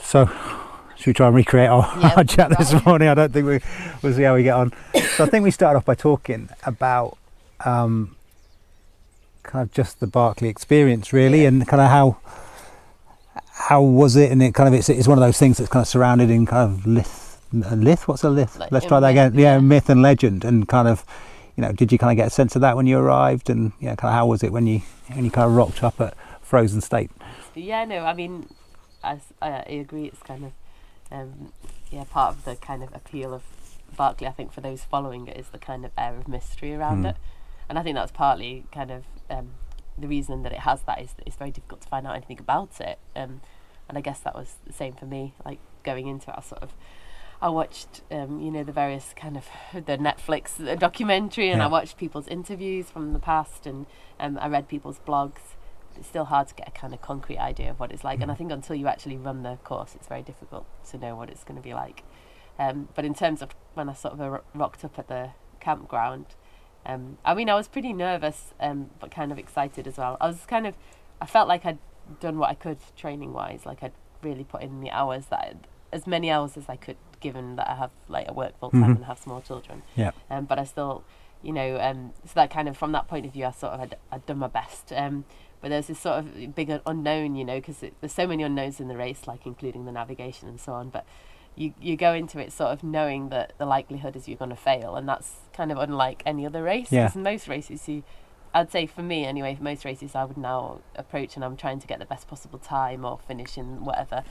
So, should we try and recreate our chat this morning? I don't think we'll see how we get on. So I think we started off by talking about kind of just the Barkley experience, really, and kind of how was it? And it kind of it's one of those things that's kind of surrounded in kind of myth. What's a myth? Let's try that again. Yeah, myth and legend, and kind of, you know, did you kind of get a sense of that when you arrived, and kind of how was it when you kind of rocked up at Frozen State? Yeah, no, I mean, I agree. It's kind of part of the kind of appeal of Barkley, I think, for those following it, is the kind of air of mystery around it, and I think that's partly kind of the reason that it has that is that it's very difficult to find out anything about it, and I guess that was the same for me. Like, going into it, I watched the various kind of the Netflix documentary, and I watched people's interviews from the past, and I read people's blogs. It's still hard to get a kind of concrete idea of what it's like, and I think until you actually run the course, it's very difficult to know what it's going to be like. But in terms of when I sort of rocked up at the campground, I mean, I was pretty nervous, but kind of excited as well. I felt like I'd done what I could training wise, like I'd really put in the hours, as many hours as I could, given that I have like a work full time and have small children. Yeah. But I still, so that kind of, from that point of view, I sort of I'd done my best. But there's this sort of big unknown, because there's so many unknowns in the race, like including the navigation and so on. But you go into it sort of knowing that the likelihood is you're going to fail, and that's kind of unlike any other race. Because in most races, I'd say for me anyway, for most races I would now approach and I'm trying to get the best possible time or finish in whatever.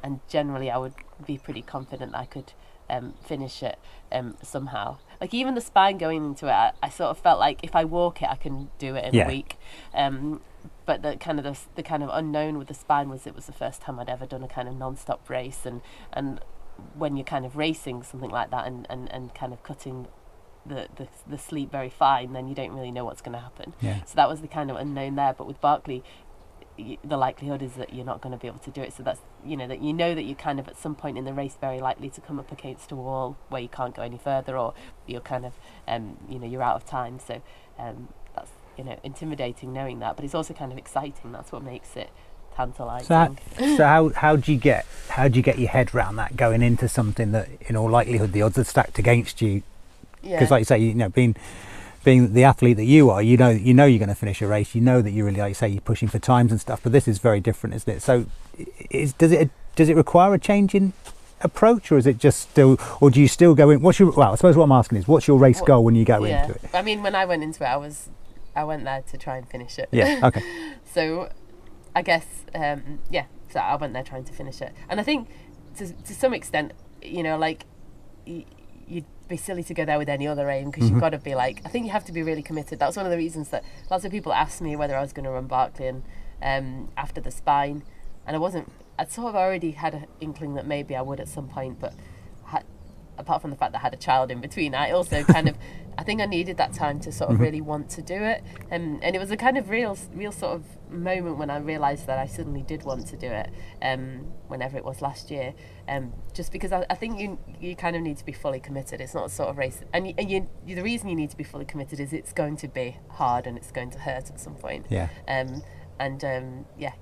And generally I would be pretty confident I could finish it somehow. Like, even the spine going into it, I sort of felt like if I walk it, I can do it in a week. But the kind of unknown with the spine was, it was the first time I'd ever done a kind of non-stop race, and when you're kind of racing something like that and kind of cutting the sleep very fine, then you don't really know what's going to happen. So that was the kind of unknown there. But with Barkley, the likelihood is that you're not going to be able to do it. So that's, that that you're kind of at some point in the race very likely to come up against a wall where you can't go any further, or you're kind of you're out of time. So that's intimidating knowing that, but it's also kind of exciting. That's what makes it tantalising. So how do you get your head around that, going into something that in all likelihood the odds are stacked against you? Because like you say, being the athlete that you are, you know you're going to finish a race. You know that you really, like you say, you're pushing for times and stuff. But this is very different, isn't it? So, does it require a change in approach, or is it just still, or do you still go in? I suppose what I'm asking is, what's your race goal when you go into it? I mean, when I went into it, I went there to try and finish it. Yeah. Okay. So, I guess so I went there trying to finish it, and I think to some extent, like you'd be silly to go there with any other aim, because you've got to be like, I think you have to be really committed. That was one of the reasons that lots of people asked me whether I was going to run Barkley, and after the spine, and I'd sort of already had an inkling that maybe I would at some point, but apart from the fact that I had a child in between, I also kind of, I think I needed that time to sort of really want to do it, and it was a kind of real sort of moment when I realised that I suddenly did want to do it, whenever it was last year, just because I think you kind of need to be fully committed. It's not a sort of race, and the reason you need to be fully committed is it's going to be hard and it's going to hurt at some point. You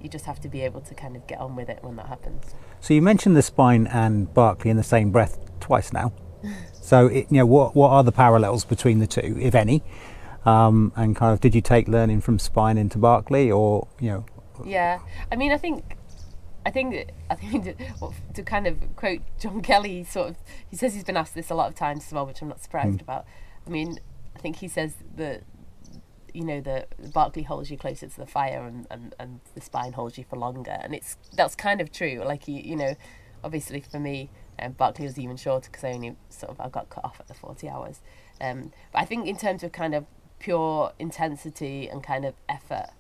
just have to be able to kind of get on with it when that happens. So you mentioned the spine and Barkley in the same breath twice now. So what are the parallels between the two, if any? And kind of, did you take learning from spine into Barkley, or Yeah, I mean, I think to kind of quote John Kelly, he says he's been asked this a lot of times as well, which I'm not surprised about. I mean, I think he says that the Barkley holds you closer to the fire, and the spine holds you for longer, and that's kind of true. Like, obviously for me, Barkley was even shorter because I got cut off at the 40 hours. But I think in terms of kind of pure intensity and kind of effort,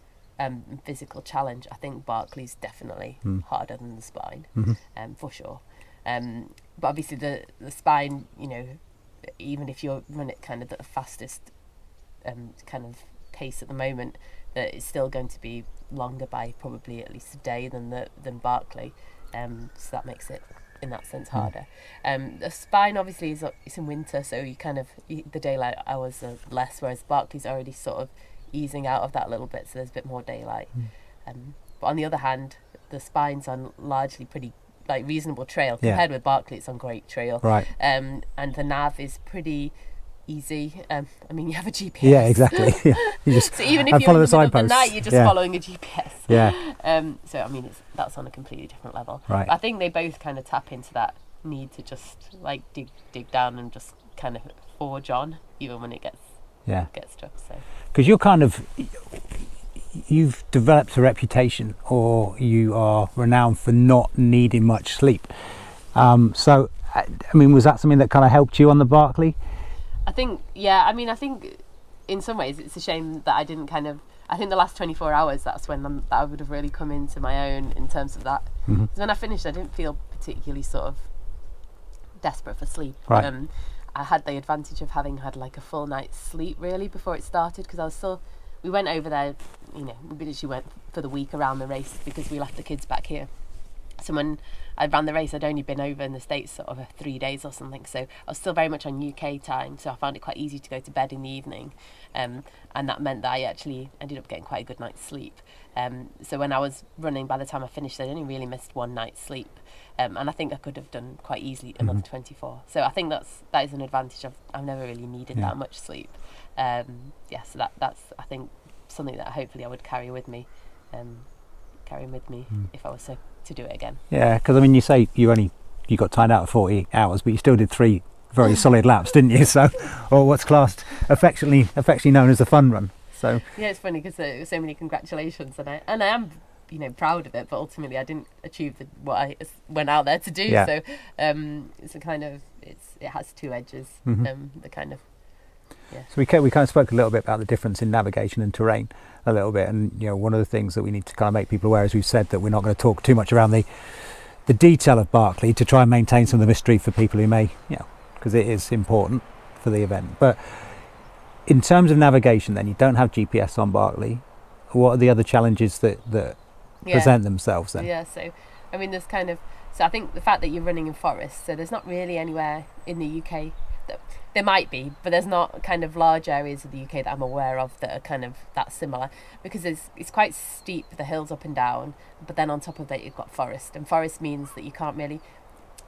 physical challenge, I think Barkley's definitely harder than the spine, for sure. But obviously the spine, even if you run it kind of at the fastest kind of pace at the moment, that it's still going to be longer by probably at least a day than Barkley. So that makes it, in that sense, harder. The spine obviously it's in winter, so you kind of the daylight hours are less, whereas Barkley's already sort of, easing out of that a little bit, so there's a bit more daylight. But on the other hand, the spine's on largely pretty like reasonable trail compared with Barkley. It's on great trail, right? And the nav is pretty easy. I mean, you have a GPS. Yeah, exactly. Yeah. You just so even if you're in the middle of the night, you're just following a GPS. Yeah. So I mean, that's on a completely different level. Right. But I think they both kind of tap into that need to just like dig down and just kind of forge on, even when it gets tough. So because you've developed a reputation, or you are renowned for not needing much sleep. So I mean, was that something that kind of helped you on the Barkley? I think, I mean, I think in some ways it's a shame that I didn't I think the last 24 hours, that's when I would have really come into my own in terms of that. Because when I finished, I didn't feel particularly sort of desperate for sleep. Right. I had the advantage of having had like a full night's sleep really before it started, because we went over there, we literally went for the week around the race because we left the kids back here. So when I ran the race, I'd only been over in the States sort of 3 days or something, so I was still very much on UK time, so I found it quite easy to go to bed in the evening, and that meant that I actually ended up getting quite a good night's sleep. So when I was running, by the time I finished, I'd only really missed one night's sleep, and I think I could have done quite easily another 24. So I think that is an advantage. I've never really needed that much sleep. So that's I think something that hopefully I would carry with me if I was to do it again. Yeah, because I mean, you say you got timed out of 40 hours, but you still did 3 very solid laps, didn't you? So, or what's classed affectionately known as a fun run. So yeah, it's funny because there were so many congratulations, and I am proud of it, but ultimately I didn't achieve what I went out there to do. Yeah. So it's a kind of it has 2 edges. The kind of So we kind of spoke a little bit about the difference in navigation and terrain a little bit, and one of the things that we need to kind of make people aware is we've said that we're not going to talk too much around the detail of Barkley to try and maintain some of the mystery for people who may, because it is important for the event. But in terms of navigation, then you don't have GPS on Barkley. What are the other challenges that present themselves then? Yeah, so I mean, there's I think the fact that you're running in forests, so there's not really anywhere in the UK there might be, but there's not kind of large areas of the UK that I'm aware of that are kind of that similar, because it's quite steep, the hills up and down, but then on top of that you've got forest, and forest means that you can't really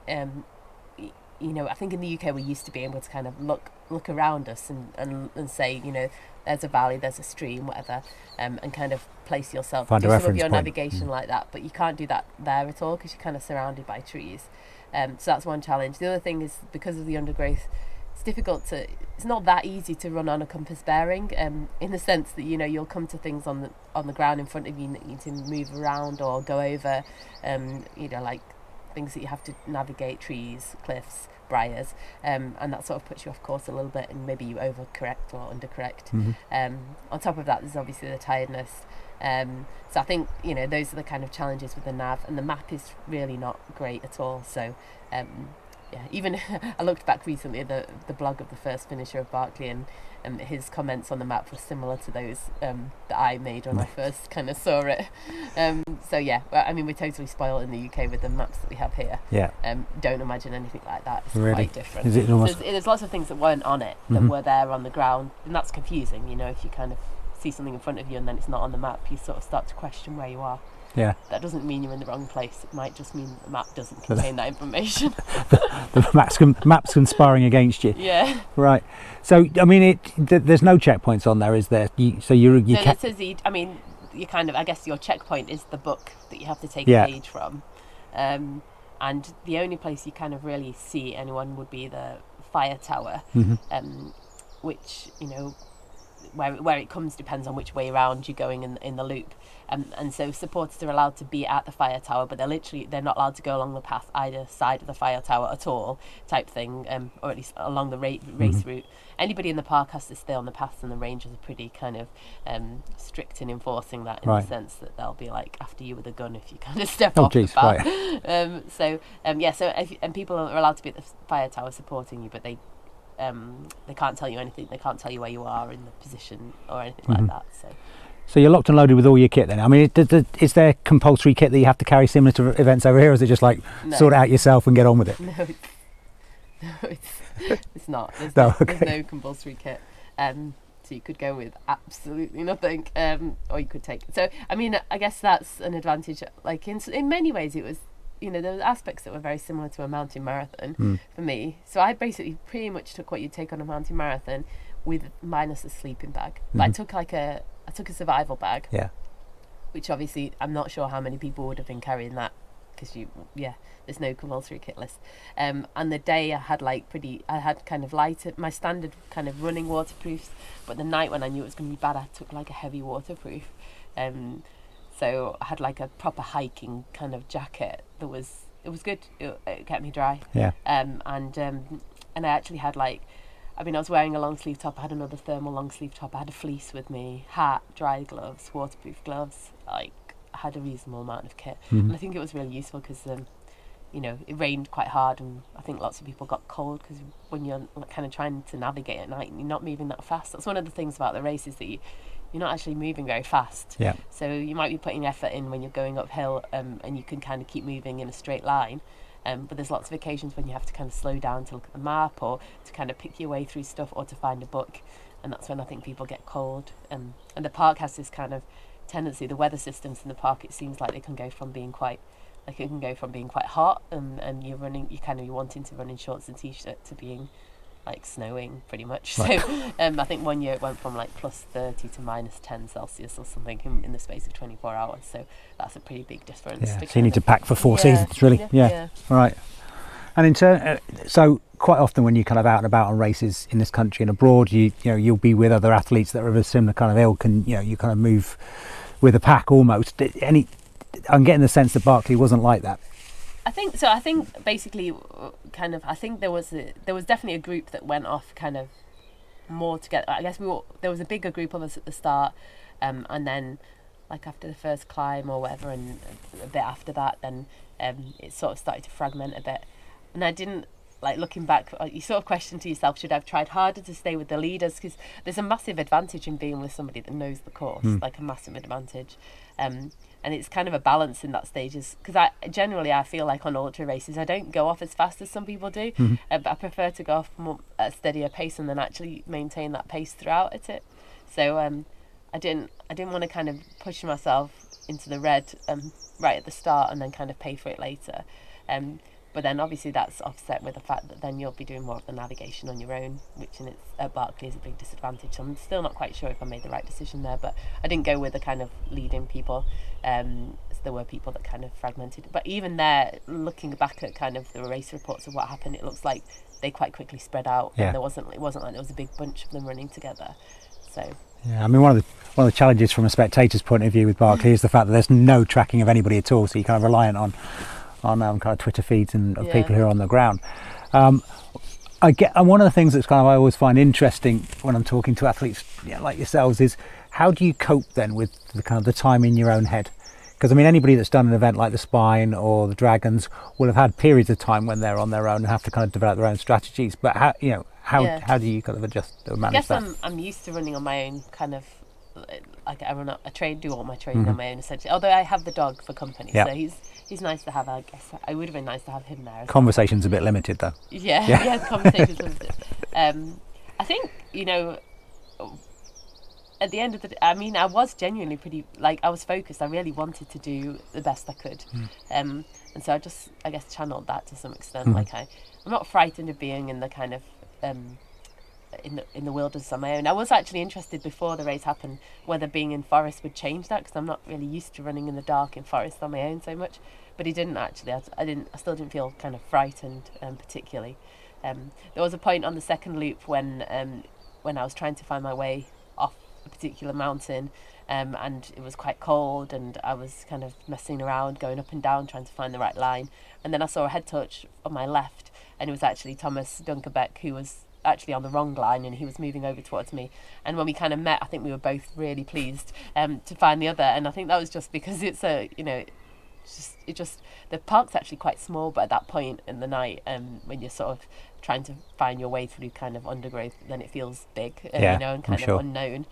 I think in the UK we used to be able to kind of look around us and say, there's a valley, there's a stream, whatever, and kind of place yourself, find do some of your point. navigation like that, but you can't do that there at all because you're kind of surrounded by trees. So that's one challenge. The other thing is, because of the undergrowth, it's not that easy to run on a compass bearing, in the sense that you'll come to things on the ground in front of you that you need to move around or go over, like things that you have to navigate, trees, cliffs, briars, and that sort of puts you off course a little bit, and maybe you overcorrect or undercorrect. On top of that, there's obviously the tiredness. So I think those are the kind of challenges with the nav, and the map is really not great at all. So even I looked back recently at the blog of the first finisher of Barkley, and his comments on the map were similar to those that I made when I first kind of saw it. So yeah, well, I mean, we're totally spoiled in the UK with the maps that we have here. Yeah. Don't imagine anything like that. It's really quite different. Is it almost... There's lots of things that weren't on it that were there on the ground, and that's confusing. If you kind of see something in front of you and then it's not on the map, you sort of start to question where you are. Yeah. That doesn't mean you're in the wrong place. It might just mean the map doesn't contain that information. the map's conspiring against you. Yeah. Right. So I mean, there's no checkpoints on there, is there? You kind of, I guess your checkpoint is the book that you have to take a page from, and the only place you kind of really see anyone would be the fire tower, which where it comes depends on which way around you're going in the loop. And so supporters are allowed to be at the fire tower, but they're not allowed to go along the path either side of the fire tower at all, type thing, or at least along the race route. Anybody in the park has to stay on the path, and the rangers are pretty kind of strict in enforcing that, in the sense that they'll be like after you with a gun if you kind of step off the path. Right. And people are allowed to be at the fire tower supporting you, but they can't tell you anything. They can't tell you where you are in the position or anything like that. So you're locked and loaded with all your kit then? I mean, is there compulsory kit that you have to carry similar to events over here, or is it just like sort it out yourself and get on with it? No, it's not. There's no compulsory kit. So you could go with absolutely nothing, or you could take. So I mean, I guess that's an advantage. Like in many ways, it was, you know, there were aspects that were very similar to a mountain marathon for me. So I basically pretty much took what you take on a mountain marathon, with minus a sleeping bag. But I took a survival bag. Yeah. Which obviously I'm not sure how many people would have been carrying that, because there's no compulsory kit list. And the day I had kind of lighter, my standard kind of running waterproofs, but the night when I knew it was going to be bad, I took like a heavy waterproof. So I had like a proper hiking kind of jacket it was good. It kept me dry. Yeah. And I actually had I was wearing a long sleeve top. I had another thermal long sleeve top. I had a fleece with me, hat, dry gloves, waterproof gloves. I had a reasonable amount of kit. And I think it was really useful because, you know, it rained quite hard, and I think lots of people got cold because when you're kind of trying to navigate at night and you're not moving that fast. That's one of the things about the race, is that you're not actually moving very fast. Yeah. So you might be putting effort in when you're going uphill, and you can kind of keep moving in a straight line. But there's lots of occasions when you have to kind of slow down to look at the map, or to kind of pick your way through stuff, or to find a book. And that's when I think people get cold. And the park has this kind of tendency, the weather systems in the park, it seems like they can go from being quite hot, and you're wanting to run in shorts and t-shirt, to being like snowing pretty much. Right. So I think one year it went from like plus 30 to minus 10 Celsius or something in the space of 24 hours. So that's a pretty big difference. Yeah. So you need to pack for 4 seasons, really. Yeah. Right. And in turn, so quite often when you're kind of out and about on races in this country and abroad, you'll be with other athletes that are of a similar kind of ilk, and you kind of move with a pack almost. I'm getting the sense that Barkley wasn't like that. I think so. I think basically, kind of, I think there was definitely a group that went off kind of more together. I guess there was a bigger group of us at the start, and then like after the first climb or whatever, and a bit after that, then it sort of started to fragment a bit. And I didn't, like, looking back, you sort of question to yourself, should I have tried harder to stay with the leaders? Because there's a massive advantage in being with somebody that knows the course, like a massive advantage. And it's kind of a balance in that stage, because I feel like on ultra races I don't go off as fast as some people do, but I prefer to go off more at a steadier pace and then actually maintain that pace throughout it. So I didn't want to kind of push myself into the red right at the start and then kind of pay for it later. But then obviously that's offset with the fact that then you'll be doing more of the navigation on your own, which at Barkley is a big disadvantage. So I'm still not quite sure if I made the right decision there, but I didn't go with the kind of leading people. So there were people that kind of fragmented. But even there, looking back at kind of the race reports of what happened, it looks like they quite quickly spread out. Yeah. And it wasn't like there was a big bunch of them running together. So. Yeah, I mean, one of the challenges from a spectator's point of view with Barkley is the fact that there's no tracking of anybody at all, so you're kind of reliant on kind of Twitter feeds of people who are on the ground. And one of the things that's I always find interesting when I'm talking to athletes like yourselves is, how do you cope then with the time in your own head? Because I mean, anybody that's done an event like the Spine or the Dragons will have had periods of time when they're on their own and have to kind of develop their own strategies. But how do you kind of adjust or manage that? I guess I'm used to running on my own, kind of. Like do all my training on my own essentially. Although I have the dog for company, so he's nice to have. I guess it would have been nice to have him there. Conversation's a bit limited though. Yeah, the conversation's limited. I think at the end of the day, I mean, I was genuinely pretty, I was focused. I really wanted to do the best I could, and so I just, I guess, channeled that to some extent. I'm not frightened of being in the kind of in the wilderness on my own. I was actually interested before the race happened whether being in forest would change that, because I'm not really used to running in the dark in forest on my own so much. But it didn't actually. I still didn't feel kind of frightened particularly. There was a point on the second loop when I was trying to find my way off a particular mountain, and it was quite cold, and I was kind of messing around, going up and down, trying to find the right line. And then I saw a head touch on my left, and it was actually Thomas Dunkerbeck, who was actually on the wrong line, and he was moving over towards me. And when we kind of met, I think we were both really pleased to find the other. And I think that was just because it's the park's actually quite small, but at that point in the night, when you're sort of trying to find your way through kind of undergrowth, then it feels big, and kind of unknown.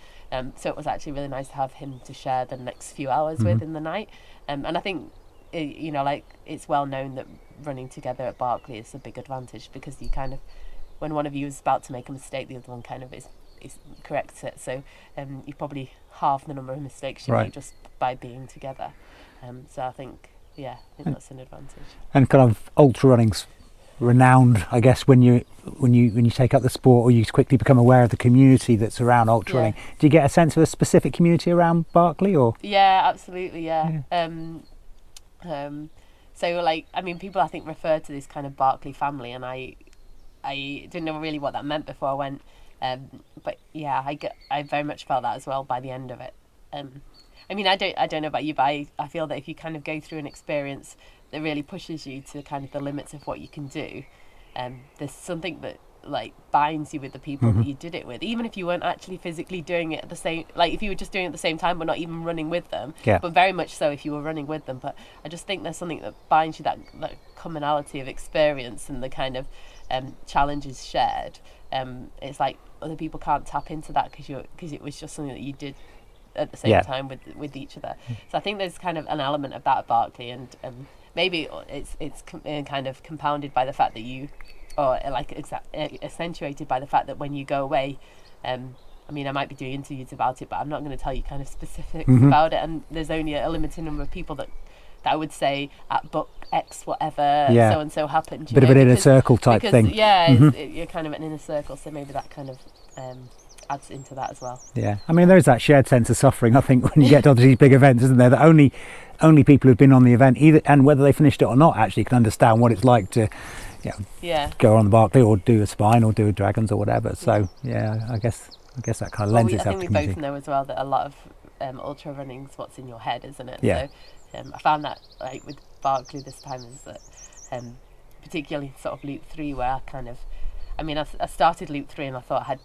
So it was actually really nice to have him to share the next few hours with in the night. And I think it's well known that running together at Barkley is a big advantage, because you kind of, when one of you is about to make a mistake, the other one kind of is corrects it. So you probably halve the number of mistakes you Right. make just by being together. So I think that's an advantage. And kind of ultra running's renowned, I guess, when you take up the sport, or you quickly become aware of the community that's around ultra running. Do you get a sense of a specific community around Barkley, or? Yeah, absolutely. Yeah. So like, I mean, people I think refer to this kind of Barkley family, and I didn't know really what that meant before I went. But yeah, I very much felt that as well by the end of it. I mean, I don't know about you, but I feel that if you kind of go through an experience that really pushes you to kind of the limits of what you can do, there's something that like binds you with the people that you did it with, even if you weren't actually physically doing it at the same, like if you were just doing it at the same time but not even running with them, but very much so if you were running with them. But I just think there's something that binds you, that commonality of experience and the kind of challenges shared. It's like other people can't tap into that because it was just something that you did at the same time with each other. So I think there's kind of an element of that at Barkley, and maybe it's kind of compounded by the fact that accentuated by the fact that when you go away, I mean, I might be doing interviews about it, but I'm not going to tell you kind of specifics about it, and there's only a limited number of people that I would say at book X whatever so and so happened. Bit of an inner circle type thing. Yeah, you're kind of an inner circle, so maybe that kind of adds into that as well. Yeah, I mean, there's that shared sense of suffering, I think, when you get to these big events, isn't there? That only people who've been on the event, either and whether they finished it or not, actually can understand what it's like to go on the Barkley or do a spine or do a dragons or whatever. So I guess that kind of lends itself to I think we both know as well that a lot of ultra running's what's in your head, isn't it? Yeah. So I found that like with Barkley this time is that particularly sort of loop 3 where I started loop 3 and I thought I had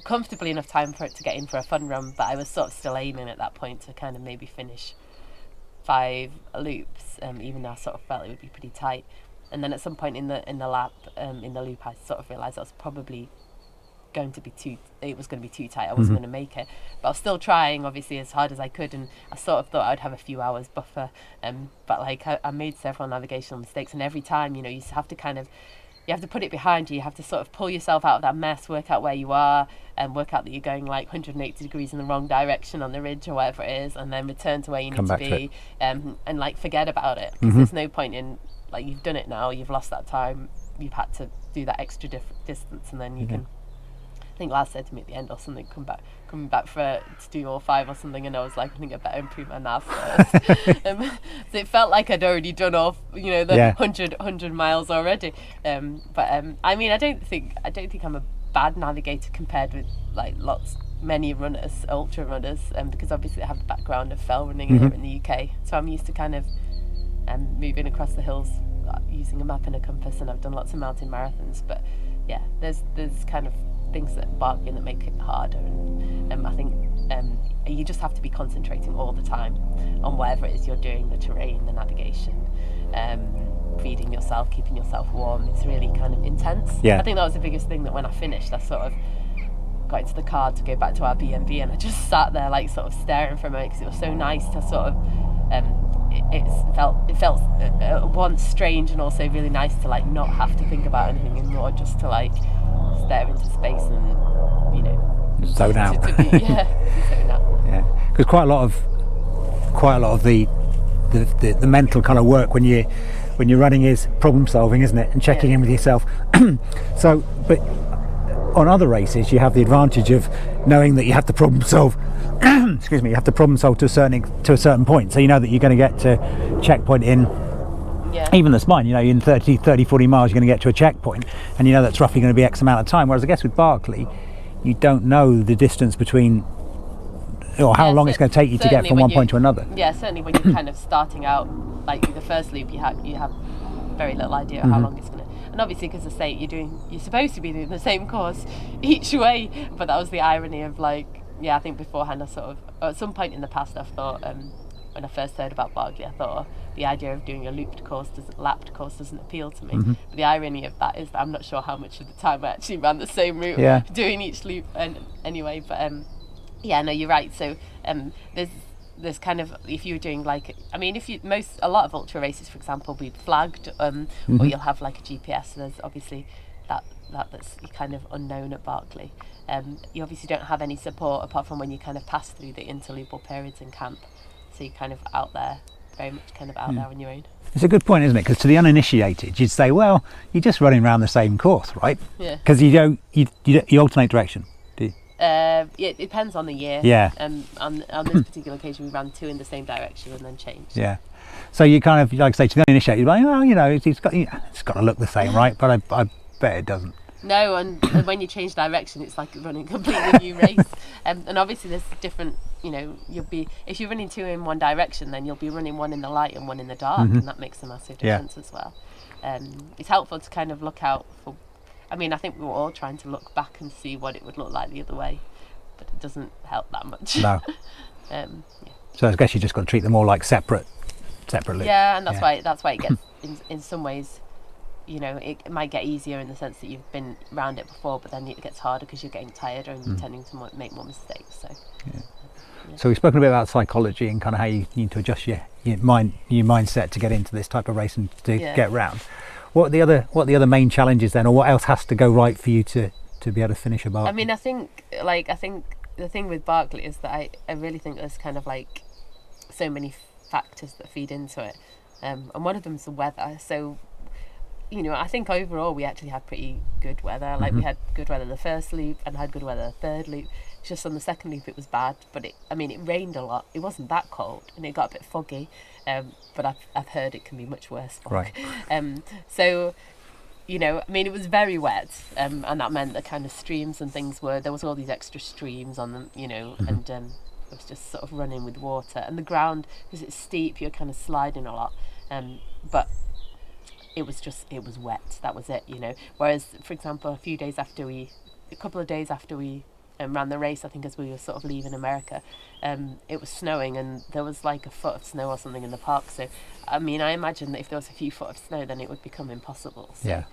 comfortably enough time for it to get in for a fun run, but I was sort of still aiming at that point to kind of maybe finish 5 loops, even though I sort of felt it would be pretty tight. And then at some point in the lap, in the loop, I sort of realised I was probably going to be too tight. I wasn't going to make it, but I was still trying obviously as hard as I could, and I sort of thought I'd have a few hours buffer, but like I made several navigational mistakes, and every time you have to put it behind you. You have to sort of pull yourself out of that mess, work out where you are, and work out that you're going like 180 degrees in the wrong direction on the ridge or whatever it is, and then return to where you need to be, and like forget about it, because there's no point in, like, you've done it now, you've lost that time, you've had to do that extra distance, and then you can. I think Laz said to me at the end or something, coming back to do all 5 or something, and I was like, I think I better improve my nav first. So it felt like I'd already done off, the 100 miles already. But I mean, I don't think I'm a bad navigator compared with like many runners, ultra runners, because obviously I have the background of fell running here in the UK, so I'm used to kind of moving across the hills using a map and a compass, and I've done lots of mountain marathons. But yeah, there's kind of things that Barkley that make it harder, and I think you just have to be concentrating all the time on whatever it is you're doing, the terrain, the navigation, feeding yourself, keeping yourself warm. It's really kind of intense. I think that was the biggest thing, that when I finished I sort of got into the car to go back to our B&B, and I just sat there like sort of staring for a moment, because it was so nice to sort of it felt at once strange and also really nice to like not have to think about anything anymore, just to like stare into space and zone out. Zone out. Yeah, because quite a lot of the mental kind of work when you're running is problem solving, isn't it, and checking in with yourself. So, but on other races you have the advantage of knowing that you have to problem solve. Excuse me, you have to problem solve to a certain point, so you know that you're going to get to checkpoint in even the spine, in 30 40 miles you're going to get to a checkpoint, and that's roughly going to be X amount of time, whereas I guess with Barkley you don't know the distance between, or how long it's going to take you to get from one point to another. Certainly when you're kind of starting out, like the first loop, you have very little idea of how long it's going to. And obviously, because I say you're supposed to be doing the same course each way, but that was the irony of like, I think beforehand I sort of, at some point in the past I've thought, when I first heard about Barkley, I thought the idea of doing a lapped course doesn't appeal to me. But the irony of that is that I'm not sure how much of the time I actually ran the same route doing each loop. And anyway, but no, you're right. So there's kind of, if you're doing like, I mean, a lot of ultra races, for example, will be flagged, or you'll have like a GPS. So there's obviously that's kind of unknown at Barkley. You obviously don't have any support apart from when you kind of pass through the interlubal periods in camp, so you're kind of out there, very much kind of out there on your own. It's a good point, isn't it? Because to the uninitiated, you'd say, well, you're just running around the same course, right? Yeah. Because you alternate direction, do you? It depends on the year. Yeah. On this particular occasion, we ran 2 in the same direction and then changed. Yeah. So you kind of, like I say, to the uninitiated, you're like, well, it's got to look the same, right? But I bet it doesn't. No, and when you change direction, it's like running a completely new race. And obviously there's different, if you're running 2 in one direction, then you'll be running one in the light and one in the dark, and that makes a massive difference as well. It's helpful to kind of look out for, I think we were all trying to look back and see what it would look like the other way, but it doesn't help that much. No. So I guess you just got to treat them all like separately. Yeah, and that's why it gets, in some ways, it might get easier in the sense that you've been around it before, but then it gets harder because you're getting tired and tending to make more mistakes. So, So we've spoken a bit about psychology and kind of how you need to adjust your mindset to get into this type of race and to get round. What are the other main challenges then, or what else has to go right for you to be able to finish a Barkley? I think the thing with Barkley is that I really think there's kind of like so many factors that feed into it, and one of them is the weather. So I think overall we actually had pretty good weather. Like we had good weather the first loop and had good weather the third loop. Just on the second loop it was bad, but it rained a lot. It wasn't that cold and it got a bit foggy, but I've heard it can be much worse fog. Right. So it was very wet, and that meant that kind of streams and things there was all these extra streams on them, and it was just sort of running with water, and the ground, because it's steep, you're kind of sliding a lot, but it was wet. That was it, Whereas, for example, a couple of days after we ran the race, I think as we were sort of leaving America, it was snowing and there was like a foot of snow or something in the park. So, I imagine that if there was a few foot of snow, then it would become impossible. So, yeah.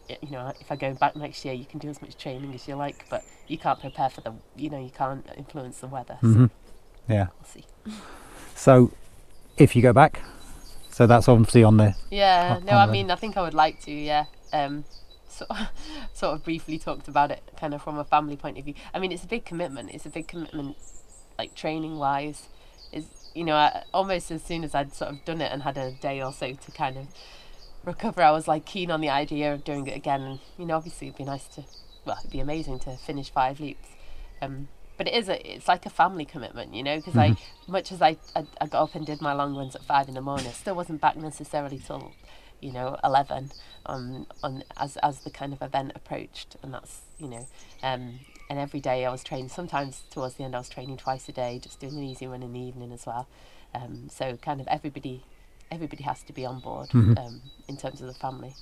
If I go back next year, you can do as much training as you like, but you can't prepare for you can't influence the weather. So yeah. We'll see. So, if you go back, so that's obviously on the... Yeah, I think I would like to, yeah. Sort of briefly talked about it kind of from a family point of view. It's a big commitment. Like training-wise. Almost as soon as I'd sort of done it and had a day or so to kind of recover, I was like keen on the idea of doing it again. And obviously it'd be amazing to finish 5 loops. But it's like a family commitment, because much as I got up and did my long runs at 5 in the morning, I still wasn't back necessarily till 11 as the kind of event approached, and that's and every day I was training. Sometimes towards the end I was training twice a day, just doing an easy run in the evening as well. So kind of everybody has to be on board in terms of the family.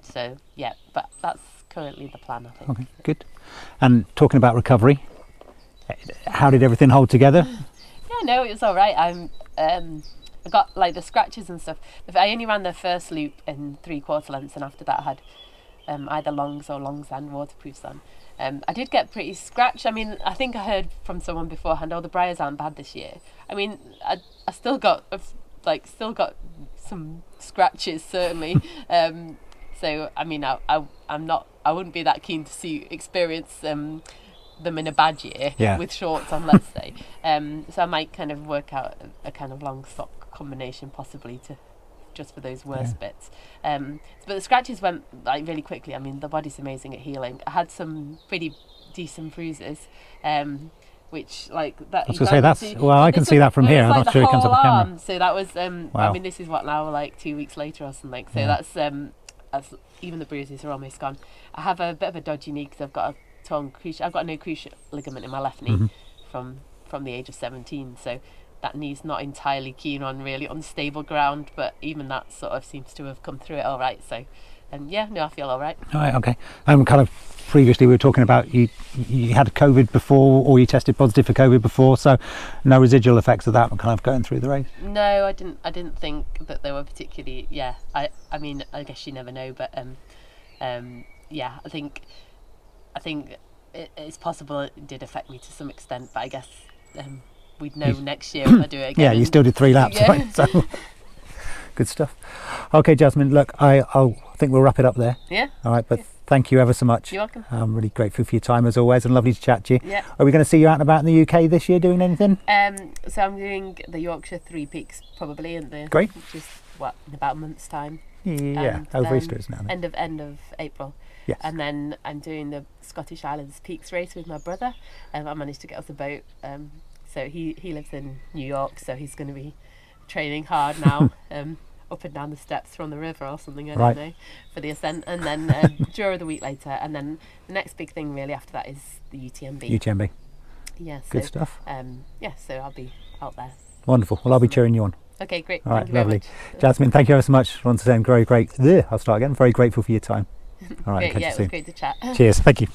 So yeah, but that's currently the plan, I think. Okay, good. And talking about recovery, how did everything hold together? Yeah, no, it was all right. I got like the scratches and stuff. I only ran the first loop in 3/4 lengths, and after that I had either longs or longs and waterproofs on. I did get pretty scratched. I think I heard from someone beforehand, the briars aren't bad this year. I still got some scratches certainly. So I wouldn't be that keen to experience them in a bad year with shorts on, let's say. So I might kind of work out a kind of long sock combination possibly just for those worst bits. But the scratches went like really quickly. The body's amazing at healing. I had some pretty decent bruises, which like that. I was going to say I can see that from here. I'm not sure it comes up on camera. So that was wow. This is what now, like 2 weeks later or something. So that's even the bruises are almost gone. I have a bit of a dodgy knee because I've got a torn cruciate. I've got no cruciate ligament in my left knee from the age of 17. So that knee's not entirely keen on really unstable ground, but even that sort of seems to have come through it all right. So, I feel all right. All right, okay. Kind of previously we were talking about you had COVID before, or you tested positive for COVID before, so no residual effects of that kind of going through the race? No, I didn't think that they were particularly. Yeah, I guess you never know, but yeah, I think it's possible it did affect me to some extent, but I guess we'd know next year if I do it again. Yeah, you still did 3 laps, right? So Good stuff. Okay, Jasmin, look, I think we'll wrap it up there. Yeah. All right, but thank you ever so much. You're welcome. I'm really grateful for your time as always, and lovely to chat to you. Yeah. Are we going to see you out and about in the UK this year doing anything? So I'm doing the Yorkshire Three Peaks probably Great. which is in about a month's time. Yeah, And over then Easter is now. Then. End of April. Yes. And then I'm doing the Scottish Islands Peaks race with my brother. I managed to get us a boat. So he lives in New York, so he's going to be training hard now, up and down the steps from the river or something, I don't know, for the ascent. And then Jura the week later. And then the next big thing really after that is the UTMB. UTMB. Yeah. So, Good stuff. So I'll be out there. Wonderful. Well, I'll be cheering you on. Okay, great. All right, Thank you very lovely. much. Jasmin, thank you ever so much. Once again, very great. I'll start again. Very grateful for your time. All right, Great, catch yeah, you it soon. was great to chat. Cheers. Thank you.